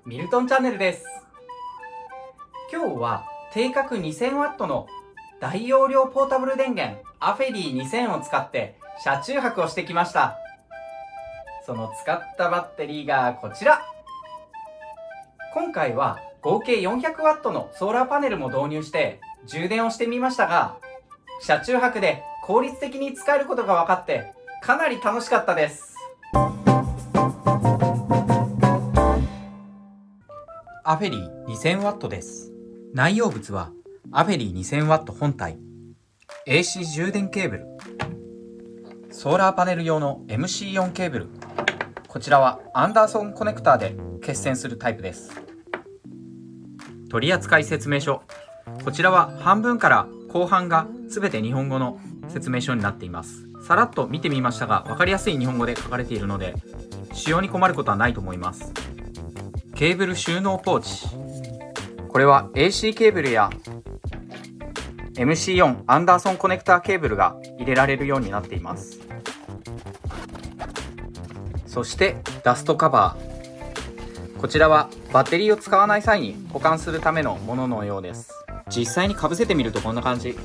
ミルトンチャンネルです。今日は定格 2000W の大容量ポータブル電源アフェリー2000を使って車中泊をしてきました。その使ったバッテリーがこちら。今回は合計 400W のソーラーパネルも導入して充電をしてみましたが、車中泊で効率的に使えることが分かってかなり楽しかったです。アフェリー 2000W です。内容物はアフェリー 2000W 本体、 AC 充電ケーブル、ソーラーパネル用の MC4 ケーブル、こちらはアンダーソンコネクターで決線するタイプです。取扱説明書、こちらは半分から後半が全て日本語の説明書になっています。さらっと見てみましたが、分かりやすい日本語で書かれているので使用に困ることはないと思います。ケーブル収納ポーチ、これは AC ケーブルや MC4 アンダーソンコネクターケーブルが入れられるようになっています。そしてダストカバー、こちらはバッテリーを使わない際に保管するためのもののようです。実際にかぶせてみるとこんな感じ。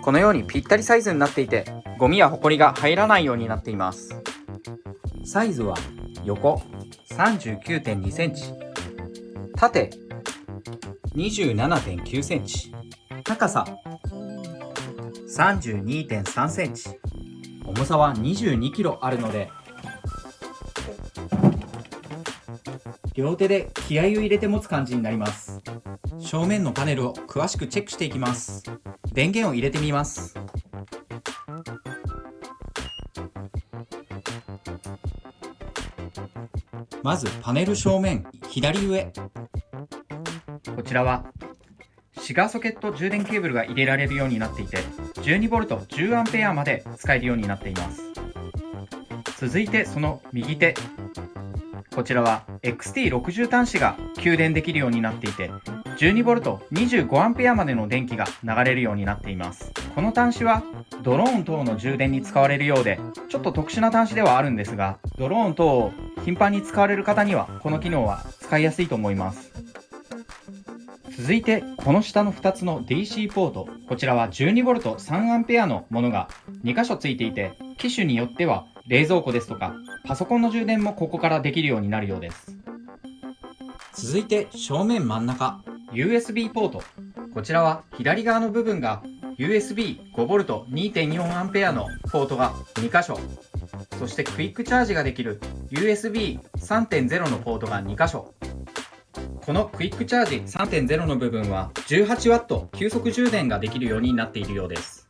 このようにぴったりサイズになっていて、ゴミやホコリが入らないようになっています。サイズは横 39.2 センチ、縦 27.9 センチ、高さ 32.3 センチ、重さは22キロあるので、両手で気合を入れて持つ感じになります。正面のパネルを詳しくチェックしていきます。電源を入れてみます。まずパネル正面左上、こちらはシガーソケット充電ケーブルが入れられるようになっていて、 12V 10A まで使えるようになっています。続いてその右手、こちらは XT60 端子が給電できるようになっていて、 12V 25A までの電気が流れるようになっています。この端子はドローン等の充電に使われるようで、ちょっと特殊な端子ではあるんですが、ドローン等を頻繁に使われる方にはこの機能は使いやすいと思います。続いてこの下の2つの DC ポート、こちらは 12V 3A のものが2箇所ついていて、機種によっては冷蔵庫ですとかパソコンの充電もここからできるようになるようです。続いて正面真ん中 USB ポート、こちらは左側の部分が USB5V 2.4A のポートが2箇所、そしてクイックチャージができる USB3.0 のポートが2箇所。このクイックチャージ 3.0 の部分は 18W 急速充電ができるようになっているようです。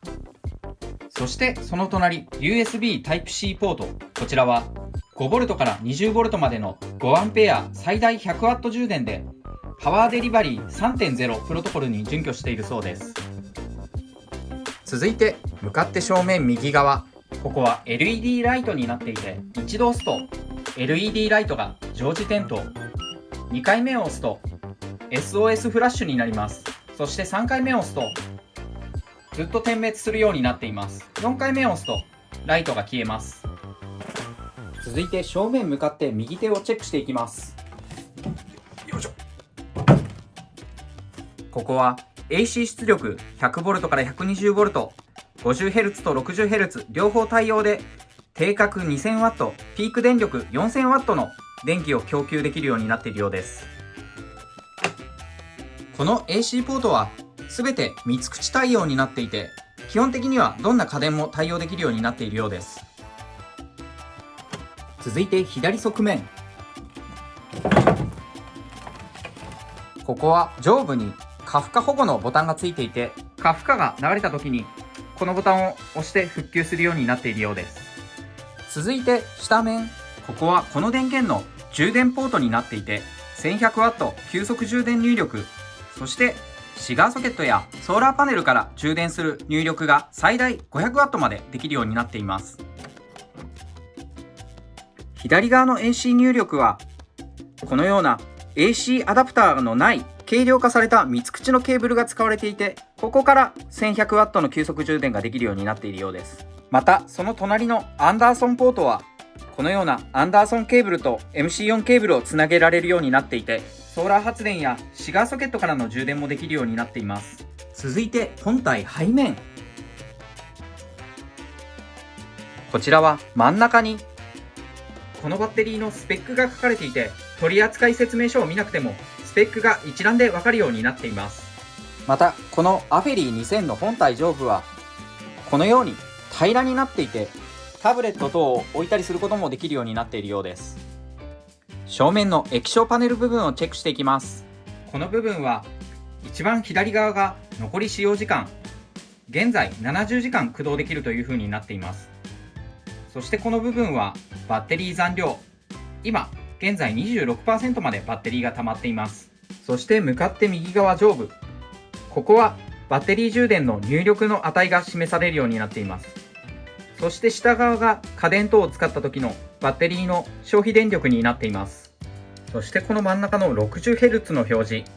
そしてその隣 USB Type-C ポート、こちらは 5V から 20V までの 5A 最大 100W 充電でパワーデリバリー 3.0 プロトコルに準拠しているそうです。続いて向かって正面右側、ここは LED ライトになっていて、一度押すと LED ライトが常時点灯、2回目を押すと SOS フラッシュになります。そして3回目を押すとずっと点滅するようになっています。4回目を押すとライトが消えます。続いて正面向かって右手をチェックしていきます。よいしょ。ここは AC 出力 100V から 120V、50Hz と 60Hz 両方対応で定格 2000W、ピーク電力 4000W の電気を供給できるようになっているようです。この AC ポートは全て3つ口対応になっていて、基本的にはどんな家電も対応できるようになっているようです。続いて左側面、ここは上部に過負荷保護のボタンがついていて、過負荷が流れた時にこのボタンを押して復旧するようになっているようです。続いて下面、ここはこの電源の充電ポートになっていて、 1100W 急速充電入力、そしてシガーソケットやソーラーパネルから充電する入力が最大 500W までできるようになっています。左側の AC 入力はこのような AC アダプターのない軽量化された3つ口のケーブルが使われていて、ここから 1100W の急速充電ができるようになっているようです。またその隣のアンダーソンポートはこのようなアンダーソンケーブルと MC4 ケーブルをつなげられるようになっていて、ソーラー発電やシガーソケットからの充電もできるようになっています。続いて本体背面。こちらは真ん中にこのバッテリーのスペックが書かれていて、取扱説明書を見なくてもスペックが一覧でわかるようになっています。またこのアフェリー2000の本体上部はこのように平らになっていて、タブレット等を置いたりすることもできるようになっているようです。正面の液晶パネル部分をチェックしていきます。この部分は一番左側が残り使用時間、現在70時間駆動できるという風になっています。そしてこの部分はバッテリー残量、今現在 26% までバッテリーが溜まっています。そして向かって右側上部、ここはバッテリー充電の入力の値が示されるようになっています。そして下側が家電等を使った時のバッテリーの消費電力になっています。そしてこの真ん中の 60Hz の表示、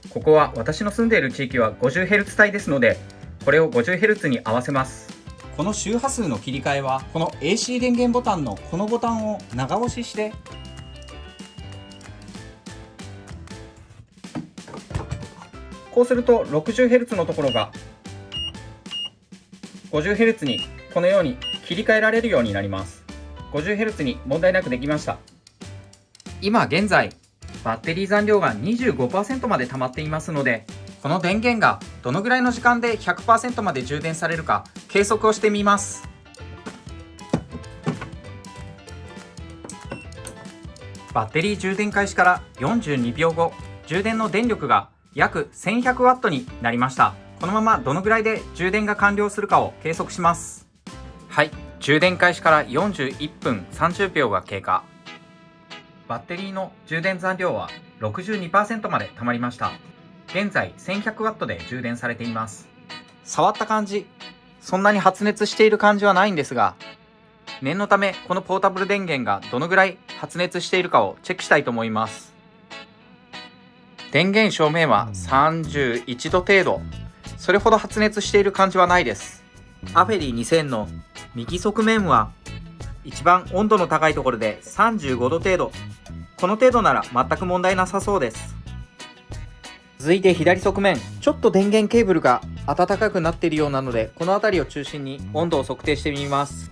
ここは私の住んでいる地域は 50Hz 帯ですので、これを 50Hz に合わせます。この周波数の切り替えはこの AC 電源ボタンのこのボタンを長押しして、こうすると 60Hz のところが 50Hz にこのように切り替えられるようになります。 50Hz に問題なくできました。今現在バッテリー残量が 25% まで溜まっていますので、この電源がどのぐらいの時間で 100% まで充電されるか計測をしてみます。バッテリー充電開始から42秒後、充電の電力が約 1100W になりました。このままどのぐらいで充電が完了するかを計測します。はい、充電開始から41分30秒が経過。バッテリーの充電残量は 62% まで溜まりました。現在 1100W で充電されています。触った感じ、そんなに発熱している感じはないんですが、念のためこのポータブル電源がどのぐらい発熱しているかをチェックしたいと思います。電源照明は31度程度、それほど発熱している感じはないです。アフェリー2000の右側面は一番温度の高いところで35度程度、この程度なら全く問題なさそうです。続いて左側面、ちょっと電源ケーブルが暖かくなっているようなので、この辺りを中心に温度を測定してみます。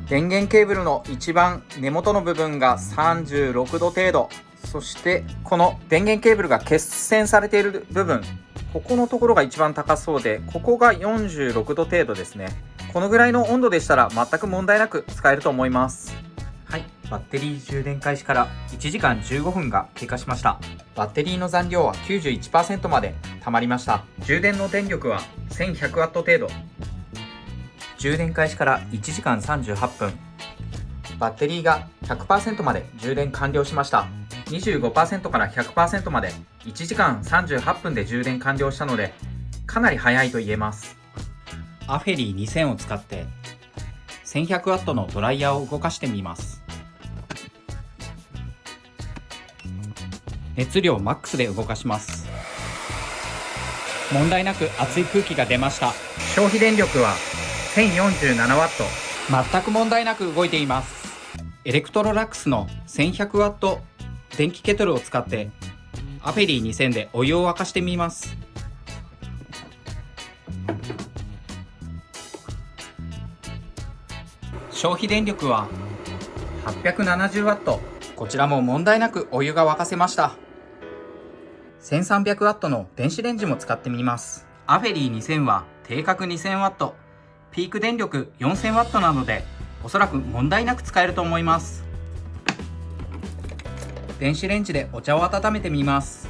電源ケーブルの一番根元の部分が36度程度、そしてこの電源ケーブルが結線されている部分、ここのところが一番高そうで、ここが46度程度ですね。このぐらいの温度でしたら全く問題なく使えると思います。はい、バッテリー充電開始から1時間15分が経過しました。バッテリーの残量は 91% まで溜まりました。充電の電力は 1100W 程度。充電開始から1時間38分。バッテリーが 100% まで充電完了しました。25% から 100% まで1時間38分で充電完了したので、かなり早いと言えます。アフェリー2000を使って 1100W のドライヤーを動かしてみます。熱量マックスで動かします。問題なく熱い空気が出ました。消費電力は 1047W。 全く問題なく動いています。エレクトロラックスの 1100W 電気ケトルを使ってアフェリー2000でお湯を沸かしてみます。消費電力は 870W。 こちらも問題なくお湯が沸かせました。1300W の電子レンジも使ってみます。アフェリー2000は定格 2000W、 ピーク電力 4000W なので、おそらく問題なく使えると思います。電子レンジでお茶を温めてみます。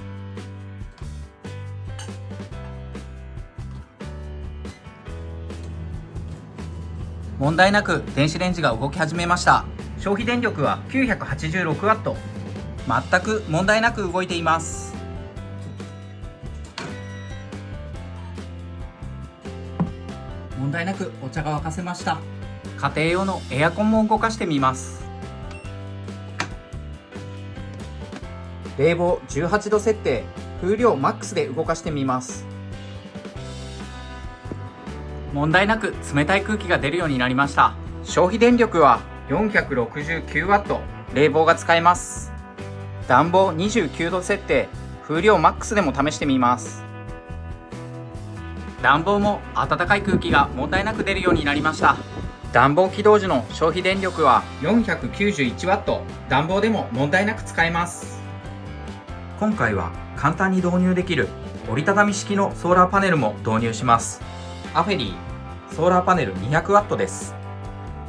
問題なく電子レンジが動き始めました。消費電力は 986W。 全く問題なく動いています。問題なくお茶が沸かせました。家庭用のエアコンも動かしてみます。冷房18度設定、風量マックスで動かしてみます。問題なく冷たい空気が出るようになりました。消費電力は 469W、冷房が使えます。暖房29度設定、風量マックスでも試してみます。暖房も暖かい空気が問題なく出るようになりました。暖房起動時の消費電力は 491W、暖房でも問題なく使えます。今回は簡単に導入できる折りたたみ式のソーラーパネルも導入します。アフェリーソーラーパネル 200W です。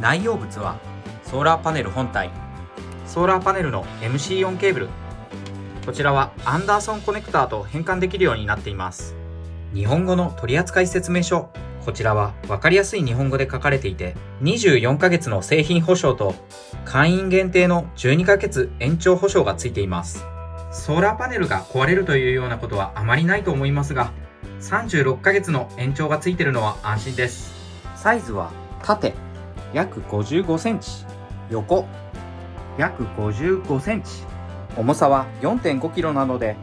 内容物はソーラーパネル本体、ソーラーパネルの MC4 ケーブル、こちらはアンダーソンコネクターと変換できるようになっています。日本語の取扱説明書、こちらは分かりやすい日本語で書かれていて、24ヶ月の製品保証と会員限定の12ヶ月延長保証がついています。ソーラーパネルが壊れるというようなことはあまりないと思いますが、36ヶ月の延長がついているのは安心です。サイズは縦約55センチ、横約55センチ、重さは 4.5 キロなので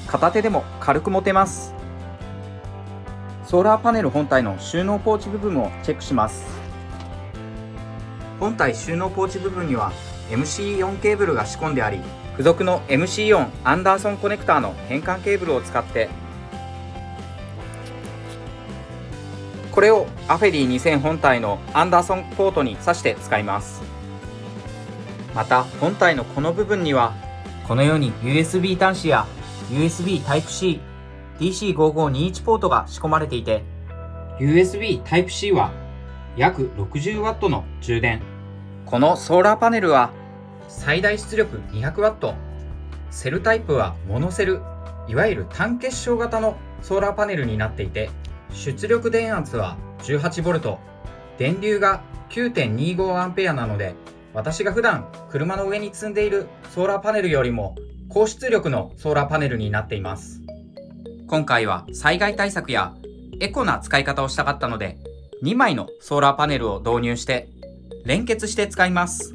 片手でも軽く持てます。ソーラーパネル本体の収納ポーチ部分をチェックします。本体収納ポーチ部分には MC4 ケーブルが仕込んであり、付属の MC4 アンダーソンコネクターの変換ケーブルを使ってこれをアフェリー2000本体のアンダーソンポートに挿して使います。また本体のこの部分にはこのように USB 端子や USB Type-C、DC5521 ポートが仕込まれていて、 USB Type-C は約 60W の充電。このソーラーパネルは最大出力 200W、 セルタイプはモノセル、いわゆる単結晶型のソーラーパネルになっていて、出力電圧は 18V、 電流が 9.25A なので、私が普段車の上に積んでいるソーラーパネルよりも高出力のソーラーパネルになっています。今回は災害対策やエコな使い方をしたかったので、2枚のソーラーパネルを導入して連結して使います。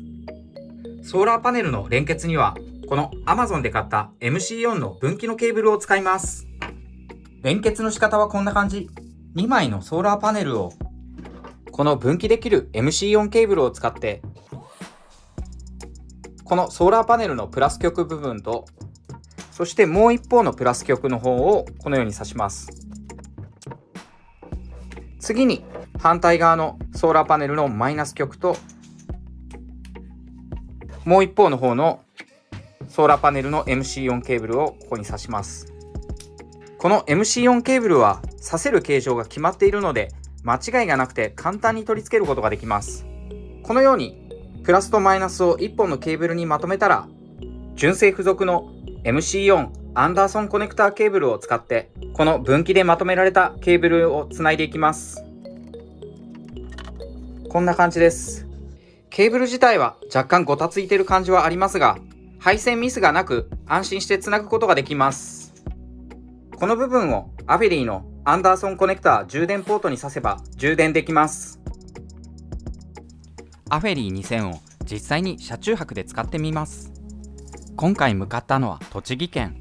ソーラーパネルの連結にはこの Amazon で買った MC4 の分岐のケーブルを使います。連結の仕方はこんな感じ。2枚のソーラーパネルをこの分岐できる MC4 ケーブルを使って、このソーラーパネルのプラス極部分と、そしてもう一方のプラス極の方をこのように挿します。次に反対側のソーラーパネルのマイナス極と、もう一方の方のソーラーパネルの MC4 ケーブルをここに挿します。この MC4 ケーブルは挿せる形状が決まっているので、間違いがなくて簡単に取り付けることができます。このようにプラスとマイナスを1本のケーブルにまとめたら、純正付属の MC4 アンダーソンコネクターケーブルを使ってこの分岐でまとめられたケーブルをつないでいきます。こんな感じです。ケーブル自体は若干ごたついている感じはありますが、配線ミスがなく安心してつなぐことができます。この部分をアフェリーのアンダーソンコネクター充電ポートに挿せば充電できます。アフェリー2000を実際に車中泊で使ってみます。今回向かったのは栃木県。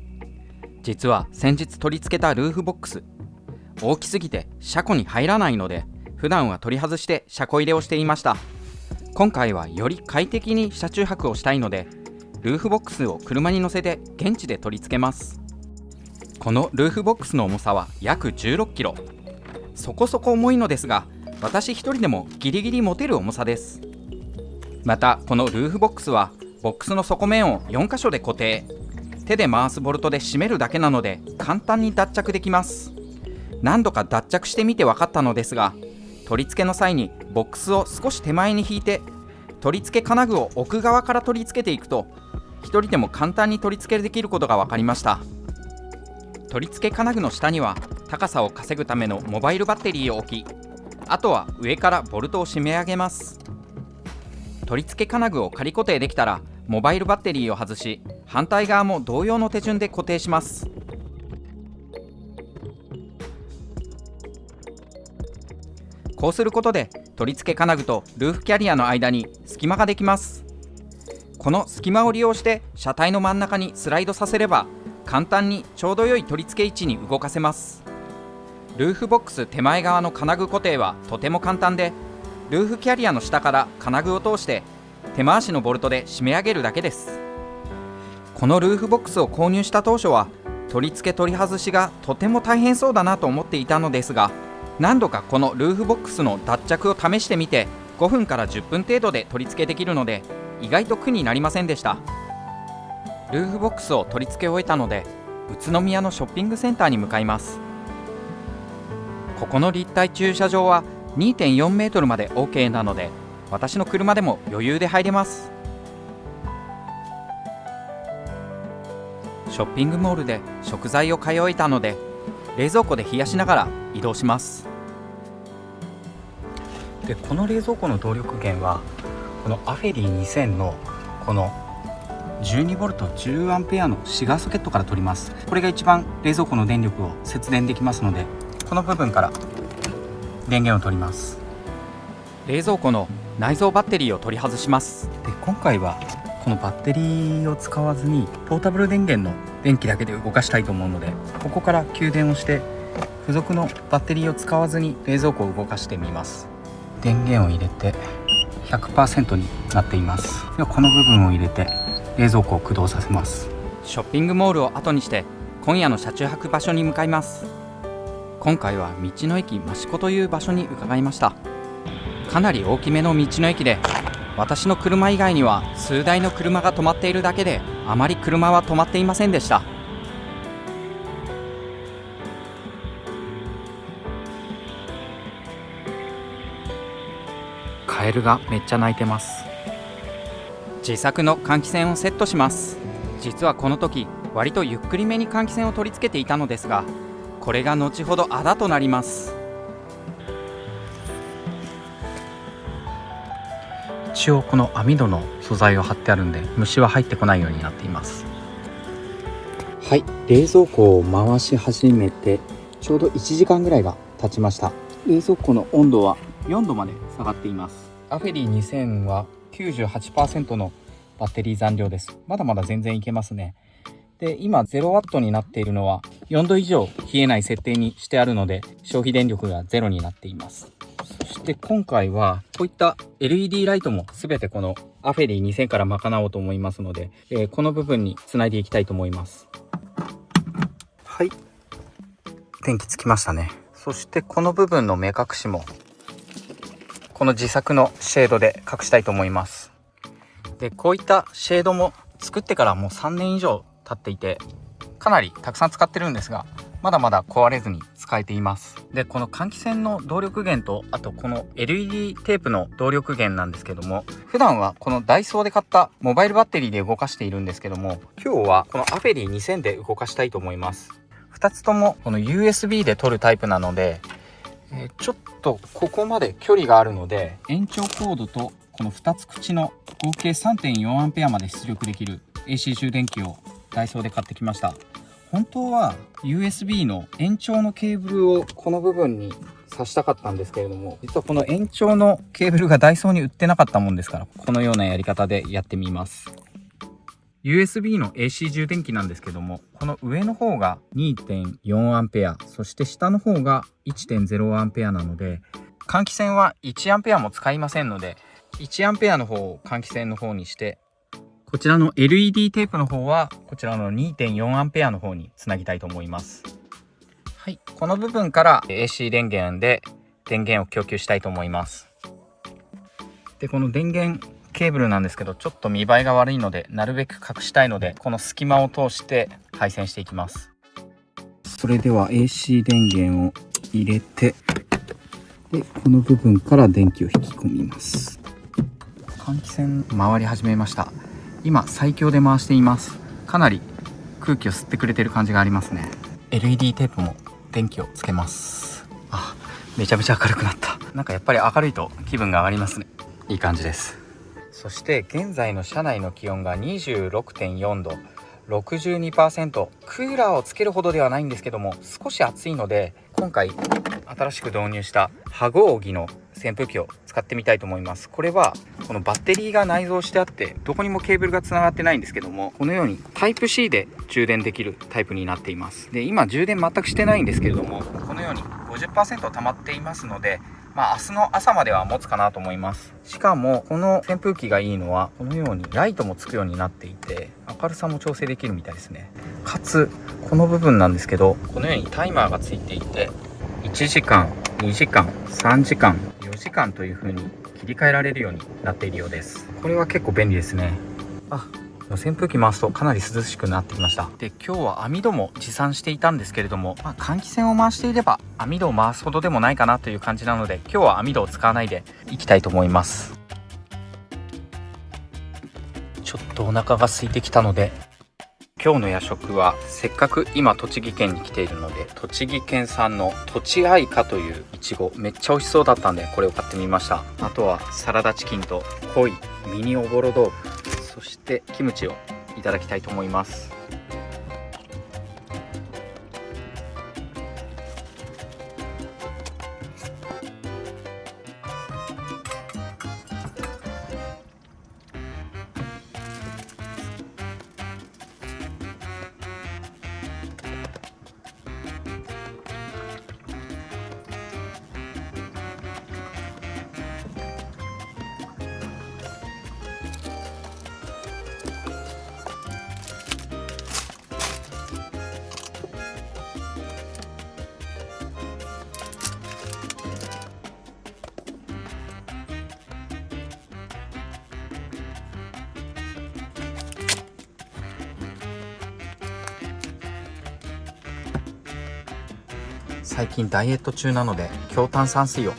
実は先日取り付けたルーフボックス、大きすぎて車庫に入らないので、普段は取り外して車庫入れをしていました。今回はより快適に車中泊をしたいので、ルーフボックスを車に乗せて現地で取り付けます。このルーフボックスの重さは約 16kg、 そこそこ重いのですが、私一人でもギリギリ持てる重さです。またこのルーフボックスはボックスの底面を4箇所で固定、手で回すボルトで締めるだけなので簡単に脱着できます。何度か脱着してみて分かったのですが、取り付けの際にボックスを少し手前に引いて、取り付け金具を奥側から取り付けていくと、一人でも簡単に取り付けできることが分かりました。取り付け金具の下には高さを稼ぐためのモバイルバッテリーを置き、あとは上からボルトを締め上げます。取り付け金具を仮固定できたら、モバイルバッテリーを外し、反対側も同様の手順で固定します。こうすることで取り付け金具とルーフキャリアの間に隙間ができます。この隙間を利用して車体の真ん中にスライドさせれば、簡単にちょうど良い取り付け位置に動かせます。ルーフボックス手前側の金具固定はとても簡単で、ルーフキャリアの下から金具を通して手回しのボルトで締め上げるだけです。このルーフボックスを購入した当初は取り付け取り外しがとても大変そうだなと思っていたのですが、何度かこのルーフボックスの脱着を試してみて5分から10分程度で取り付けできるので意外と苦になりませんでした。ルーフボックスを取り付け終えたので宇都宮のショッピングセンターに向かいます。ここの立体駐車場は 2.4 メートルまで OK なので私の車でも余裕で入れます。ショッピングモールで食材を買い終えたので冷蔵庫で冷やしながら移動します。でこの冷蔵庫の動力源はこのアフェリー2000のこの 12V10A のシガーソケットから取ります。これが一番冷蔵庫の電力を節電できますので、この部分から電源を取ります。冷蔵庫の内蔵バッテリーを取り外します。で今回はこのバッテリーを使わずにポータブル電源の電気だけで動かしたいと思うので、ここから給電をして付属のバッテリーを使わずに冷蔵庫を動かしてみます。電源を入れて 100% になっています。ではこの部分を入れて冷蔵庫を駆動させます。ショッピングモールを後にして今夜の車中泊場所に向かいます。今回は道の駅益子という場所に伺いました。かなり大きめの道の駅で私の車以外には数台の車が止まっているだけであまり車は止まっていませんでした。カエルがめっちゃ鳴いてます。自作の換気扇をセットします。実はこの時割とゆっくりめに換気扇を取り付けていたのですが、これが後ほどあだとなります。一応この網戸の素材を貼ってあるんで虫は入ってこないようになっています。はい、冷蔵庫を回し始めてちょうど1時間ぐらいが経ちました。冷蔵庫の温度は4度まで下がっています。アフェリー2000は 98% のバッテリー残量です。まだまだ全然いけますね。で今 0W になっているのは4度以上冷えない設定にしてあるので消費電力がゼロになっています。そして今回はこういった LED ライトも全てこのアフェリー2000から賄おうと思いますので、この部分につないでいきたいと思います。はい、電気つきましたね。そしてこの部分の目隠しもこの自作のシェードで隠したいと思います。でこういったシェードも作ってからもう3年以上経っていてかなりたくさん使ってるんですが、まだまだ壊れずに使えています。でこの換気扇の動力源とあとこの LED テープの動力源なんですけども、普段はこのダイソーで買ったモバイルバッテリーで動かしているんですけども、今日はこのアフェリー2000で動かしたいと思います。2つともこの USB で取るタイプなので、ちょっとここまで距離があるので延長コードとこの2つ口の合計 3.4A まで出力できる AC 充電器をダイソーで買ってきました。本当は USB の延長のケーブルをこの部分に挿したかったんですけれども、実はこの延長のケーブルがダイソーに売ってなかったもんですから、このようなやり方でやってみます。USB の AC 充電器なんですけども、この上の方が 2.4A、そして下の方が 1.0A なので、換気扇は 1A も使いませんので、1A の方を換気扇の方にして、こちらの LED テープの方はこちらの 2.4A の方につなぎたいと思います。はい、この部分から AC 電源で電源を供給したいと思います。でこの電源ケーブルなんですけど、ちょっと見栄えが悪いのでなるべく隠したいので、この隙間を通して配線していきます。それでは AC 電源を入れて、でこの部分から電気を引き込みます。換気扇回り始めました。今最強で回しています。かなり空気を吸ってくれてる感じがありますね。 LED テープも電気をつけます。めちゃめちゃ明るくなった。なんかやっぱり明るいと気分が上がりますね。いい感じです。そして現在の車内の気温が 26.4 度、62%。クーラーをつけるほどではないんですけども少し暑いので、今回新しく導入した羽合木の扇風機を使ってみたいと思います。これはこのバッテリーが内蔵してあってどこにもケーブルがつながってないんですけども、このようにタイプ C で充電できるタイプになっています。で今充電全くしてないんですけれども、このように 50% 溜まっていますので、明日の朝までは持つかなと思います。しかもこの扇風機がいいのはこのようにライトもつくようになっていて明るさも調整できるみたいですね。かつこの部分なんですけど、このようにタイマーがついていて1時間2時間3時間4時間という風に切り替えられるようになっているようです。これは結構便利ですね。扇風機回すとかなり涼しくなってきました。で、今日は網戸も持参していたんですけれども、換気扇を回していれば網戸を回すほどでもないかなという感じなので、今日は網戸を使わないでいきたいと思います。ちょっとお腹が空いてきたので、今日の夜食はせっかく今栃木県に来ているので、栃木県産のとちあいかといういちご、めっちゃ美味しそうだったんでこれを買ってみました。あとはサラダチキンと濃いミニおぼろ豆腐、そしてキムチをいただきたいと思います。最近ダイエット中なので強炭酸水を。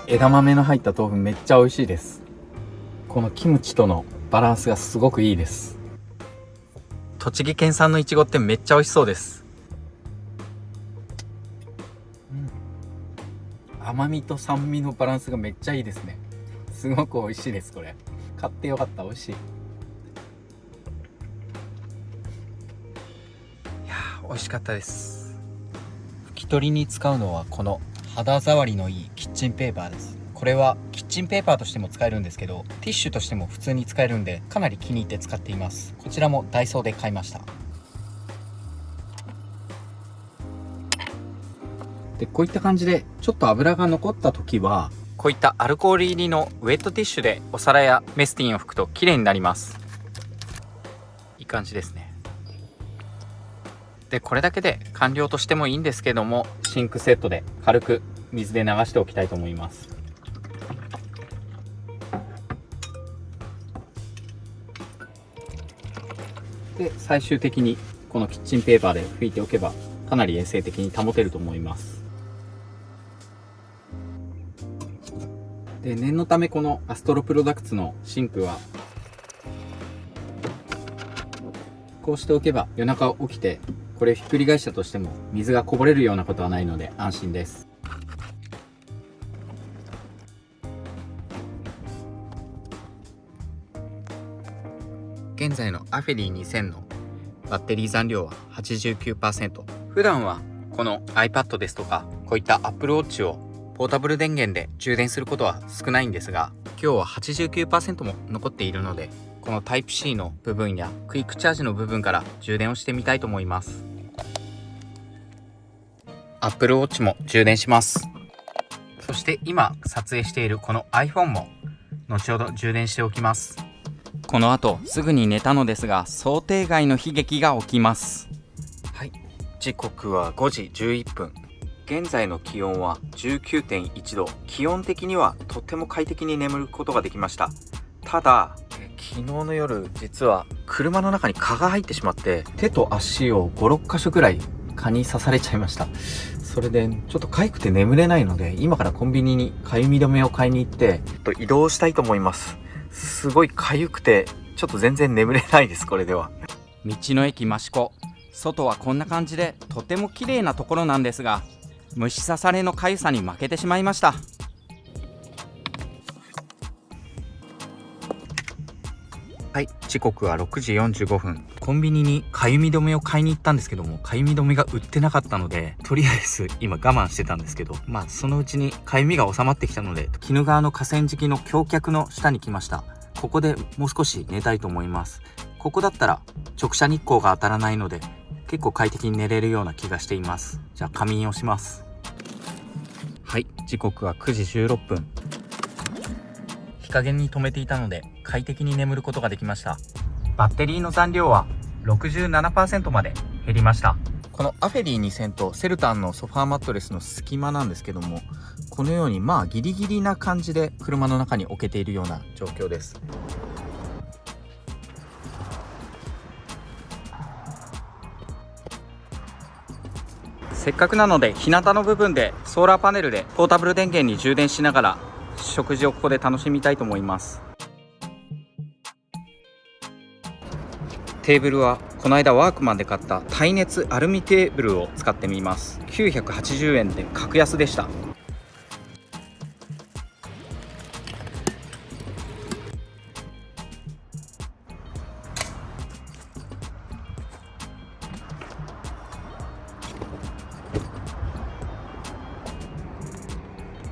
枝豆の入った豆腐めっちゃ美味しいです。このキムチとのバランスがすごくいいです。栃木県産のいちごってめっちゃ美味しそうです。甘みと酸味のバランスがめっちゃいいですね。すごく美味しいです。これ買ってよかった。美味しい。いやー美味しかったです。拭き取りに使うのはこの肌触りのいいキッチンペーパーです。これはキッチンペーパーとしても使えるんですけど、ティッシュとしても普通に使えるんでかなり気に入って使っています。こちらもダイソーで買いました。で、こういった感じでちょっと油が残った時はこういったアルコール入りのウェットティッシュでお皿やメスティンを拭くと綺麗になります。いい感じですね。で、これだけで完了としてもいいんですけども、シンクセットで軽く水で流しておきたいと思います。で、最終的にこのキッチンペーパーで拭いておけばかなり衛生的に保てると思います。で、念のためこのアストロプロダクツのシンクはこうしておけば夜中起きてこれをひっくり返したとしても水がこぼれるようなことはないので安心です。現在のアフェリー2000のバッテリー残量は 89%。 普段はこの iPad ですとかこういった Apple Watch をポータブル電源で充電することは少ないんですが、今日は 89% も残っているので、この Type-C の部分やクイックチャージの部分から充電をしてみたいと思います。 Apple Watch も充電します。そして今撮影しているこの iPhone も後ほど充電しておきます。この後すぐに寝たのですが、想定外の悲劇が起きます。はい、時刻は5時11分。現在の気温は 19.1 度。気温的にはとても快適に眠ることができました。ただ昨日の夜、実は車の中に蚊が入ってしまって、手と足を5、6箇所くらい蚊に刺されちゃいました。それでちょっと痒くて眠れないので、今からコンビニにかゆみ止めを買いに行って移動したいと思います。すごい痒くてちょっと全然眠れないです。これでは。道の駅益子、外はこんな感じでとても綺麗なところなんですが、虫刺されの痒さに負けてしまいました。はい、時刻は6時45分。コンビニにかゆみ止めを買いに行ったんですけども、かゆみ止めが売ってなかったので、とりあえず今我慢してたんですけど、そのうちにかゆみが収まってきたので、鬼怒川の河川敷の橋脚の下に来ました。ここでもう少し寝たいと思います。ここだったら直射日光が当たらないので、結構快適に寝れるような気がしています。じゃあ仮眠をします。はい、時刻は9時16分。日陰に止めていたので快適に眠ることができました。バッテリーの残量は 67% まで減りました。このアフェリー2000とセルタンのソファーマットレスの隙間なんですけども、このようにギリギリな感じで車の中に置けているような状況です。せっかくなので日向の部分でソーラーパネルでポータブル電源に充電しながら食事をここで楽しみたいと思います。テーブルはこの間ワークマンで買った耐熱アルミテーブルを使ってみます。980円で格安でした。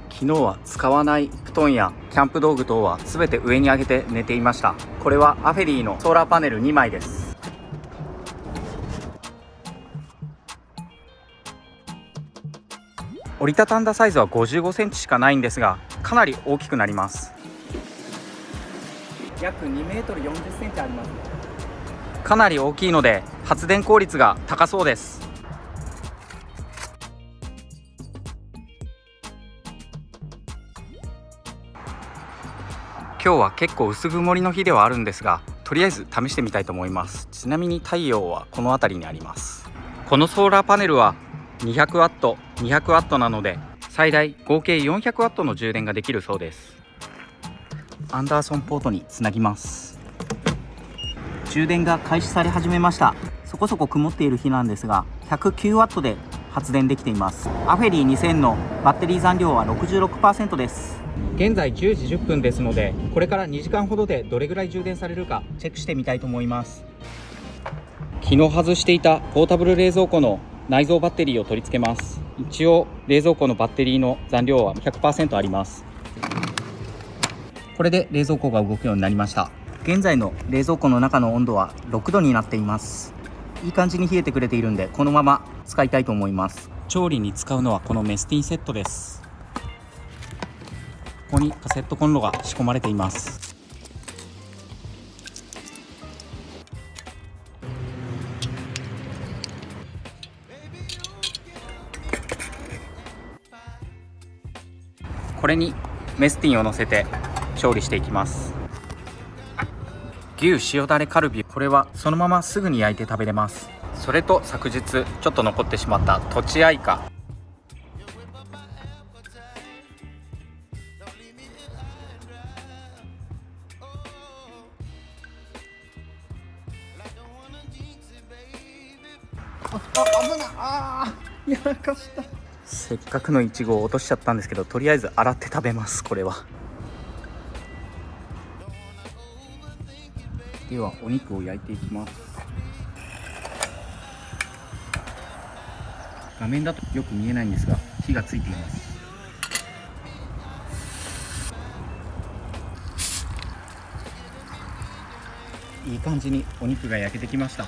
昨日は使わない布団やキャンプ道具等は全て上に上げて寝ていました。これはアフェリーのソーラーパネル2枚です。折りたたんだサイズは55センチしかないんですが、かなり大きくなります。約2メートル40センチあります。かなり大きいので発電効率が高そうです。今日は結構薄曇りの日ではあるんですが、とりあえず試してみたいと思います。ちなみに太陽はこの辺りにあります。このソーラーパネルは 200W、200W なので最大合計 400W の充電ができるそうです。アンダーソンポートにつなぎます。充電が開始され始めました。そこそこ曇っている日なんですが 109W で発電できています。アフェリー2000のバッテリー残量は 66% です。現在10時10分ですので、これから2時間ほどでどれぐらい充電されるかチェックしてみたいと思います。昨日外していたポータブル冷蔵庫の内蔵バッテリーを取り付けます。一応冷蔵庫のバッテリーの残量は 100% あります。これで冷蔵庫が動くようになりました。現在の冷蔵庫の中の温度は6度になっています。いい感じに冷えてくれているんで、このまま使いたいと思います。調理に使うのはこのメスティンセットです。ここにカセットコンロが仕込まれています。これにメスティンを乗せて調理していきます。牛塩だれカルビ、これはそのまますぐに焼いて食べれます。それと昨日ちょっと残ってしまったとちあいか、危ない、やらかした。せっかくのいちごを落としちゃったんですけど、とりあえず洗って食べます。これはではお肉を焼いていきます。画面だとよく見えないんですが火がついています。いい感じにお肉が焼けてきました。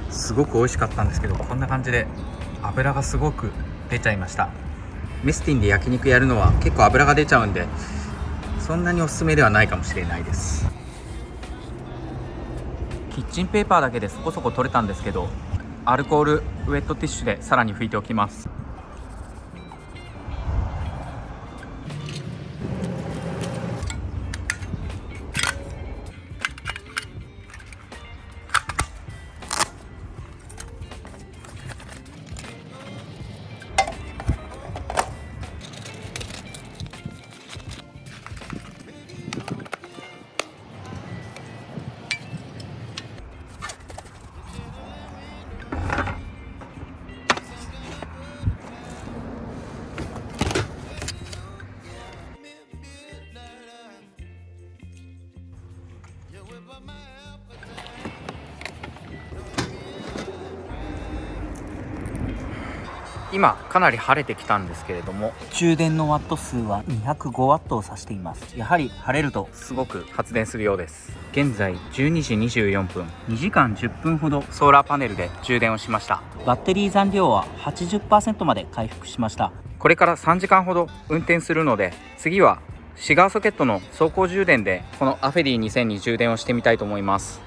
すごく美味しかったんですけど、こんな感じで油がすごく出ちゃいました。メスティンで焼肉やるのは結構油が出ちゃうんで、そんなにおすすめではないかもしれないです。キッチンペーパーだけでそこそこ取れたんですけど、アルコールウェットティッシュでさらに拭いておきます。今かなり晴れてきたんですけれども、充電のワット数は205ワットを指しています。やはり晴れるとすごく発電するようです。現在12時24分、2時間10分ほどソーラーパネルで充電をしました。バッテリー残量は 80% まで回復しました。これから3時間ほど運転するので、次はシガーソケットの走行充電でこのアフェリー2000に充電をしてみたいと思います。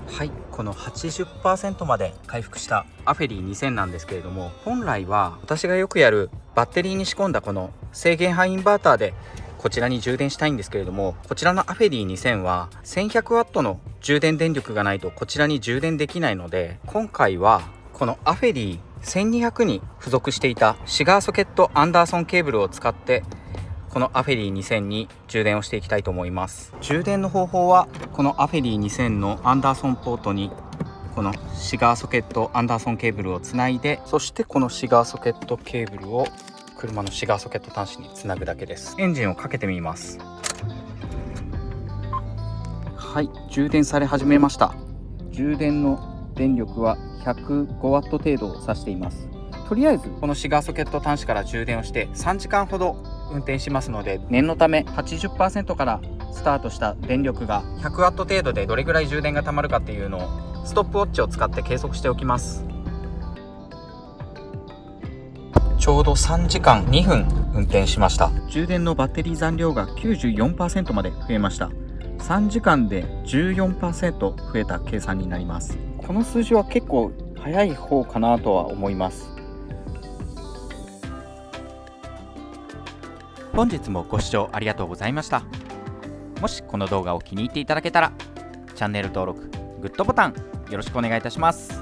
はい、この 80% まで回復したアフェリー2000なんですけれども、本来は私がよくやるバッテリーに仕込んだこの制限範囲インバーターでこちらに充電したいんですけれども、こちらのアフェリー2000は 1100W の充電電力がないとこちらに充電できないので、今回はこのアフェリー1200に付属していたシガーソケットアンダーソンケーブルを使ってこのアフェリー2000に充電をしていきたいと思います。充電の方法はこのアフェリー2000のアンダーソンポートにこのシガーソケットアンダーソンケーブルをつないで、そしてこのシガーソケットケーブルを車のシガーソケット端子につなぐだけです。エンジンをかけてみます。はい、充電され始めました。充電の電力は 105W 程度を指しています。とりあえずこのシガーソケット端子から充電をして3時間ほど運転しますので、念のため 80% からスタートした電力が 100W 程度でどれぐらい充電がたまるかっていうのをストップウォッチを使って計測しておきます。ちょうど3時間2分運転しました。充電のバッテリー残量が 94% まで増えました。3時間で 14% 増えた計算になります。この数字は結構早い方かなとは思います。本日もご視聴ありがとうございました。もしこの動画を気に入っていただけたらチャンネル登録、グッドボタンよろしくお願いいたします。